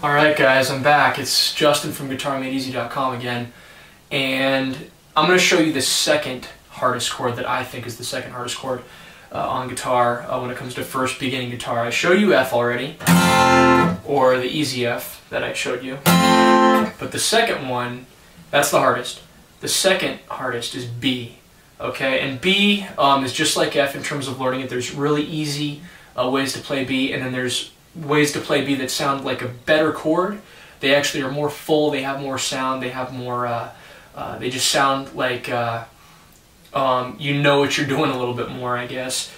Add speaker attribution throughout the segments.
Speaker 1: Alright guys, I'm back. It's Justin from GuitarMadeEZ.com again, and I'm going to show you the second hardest chord that I think is the second hardest chord on guitar when it comes to first beginning guitar. I showed you F already, or the easy F that I showed you, but the second one, that's the hardest. The second hardest is B, okay? And B is just like F in terms of learning it. There's really easy ways to play B, and then there's ways to play B that sound like a better chord. They actually are more full, they have more sound, they have more, they just sound like you know what you're doing a little bit more, I guess,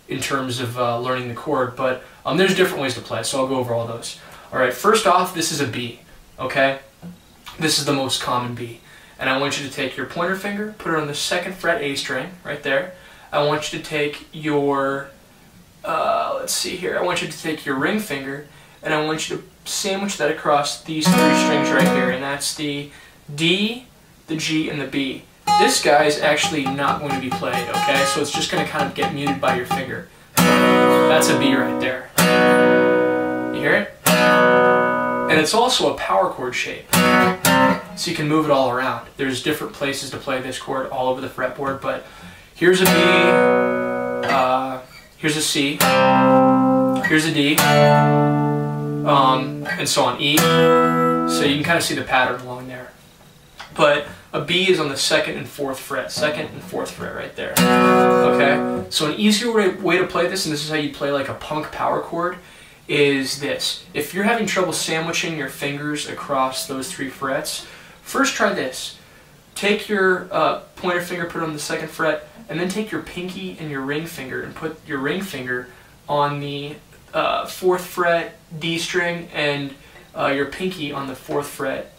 Speaker 1: in terms of learning the chord. But there's different ways to play, so I'll go over all those. Alright, first off, this is a B, okay? This is the most common B. And I want you to take your pointer finger, put it on the 2nd fret A string, right there. I want you to take your let's see here. I want you to take your ring finger and I want you to sandwich that across these 3 strings right here, and that's the D, the G, and the B. This guy is actually not going to be played, okay? So it's just going to kind of get muted by your finger. That's a B right there. You hear it? And it's also a power chord shape, so you can move it all around. There's different places to play this chord all over the fretboard, but here's a B, here's a C, here's a D, and so on, E. So you can kind of see the pattern along there. But a B is on the 2nd and 4th fret, 2nd and 4th fret right there. Okay? So an easier way to play this, and this is how you play like a punk power chord, is this. If you're having trouble sandwiching your fingers across those 3 frets, first try this. Take your pointer finger, put it on the 2nd fret, and then take your pinky and your ring finger and put your ring finger on the 4th fret D string and your pinky on the 4th fret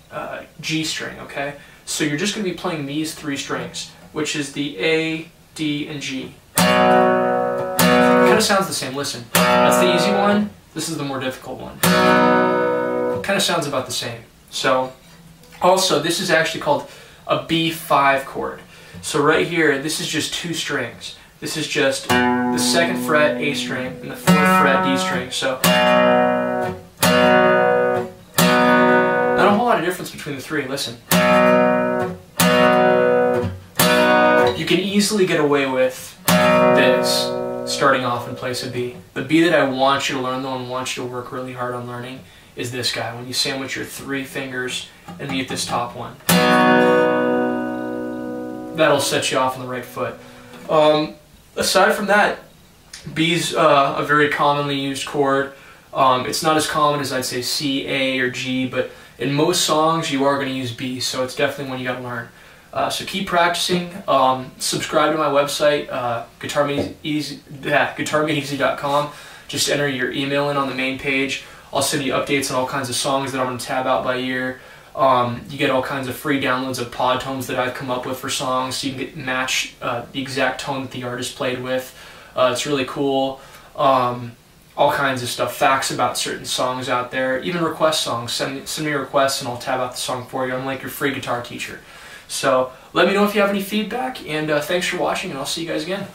Speaker 1: G string, okay? So you're just going to be playing these 3 strings, which is the A, D, and G. Kind of sounds the same. Listen, that's the easy one. This is the more difficult one. Kind of sounds about the same. So, also, this is actually called a B5 chord. So right here, this is just 2 strings. This is just the 2nd fret A string and the 4th fret D string. So, not a whole lot of difference between the 3. Listen. You can easily get away with this starting off in place of B. The B that I want you to learn, though, and want you to work really hard on learning, is this guy, when you sandwich your 3 fingers and mute this top one. That'll set you off on the right foot. Aside from that, B's a very commonly used chord. It's not as common as, I'd say, C, A, or G, but in most songs you are going to use B, so it's definitely one you got to learn. So keep practicing. Subscribe to my website, GuitarMadeEZ.com. Just enter your email in on the main page. I'll send you updates on all kinds of songs that I'm going to tab out by year. You get all kinds of free downloads of pod tones that I've come up with for songs, so you can match the exact tone that the artist played with. It's really cool. All kinds of stuff, facts about certain songs out there, even request songs. Send me requests and I'll tab out the song for you. I'm like your free guitar teacher. So let me know if you have any feedback, and thanks for watching, and I'll see you guys again.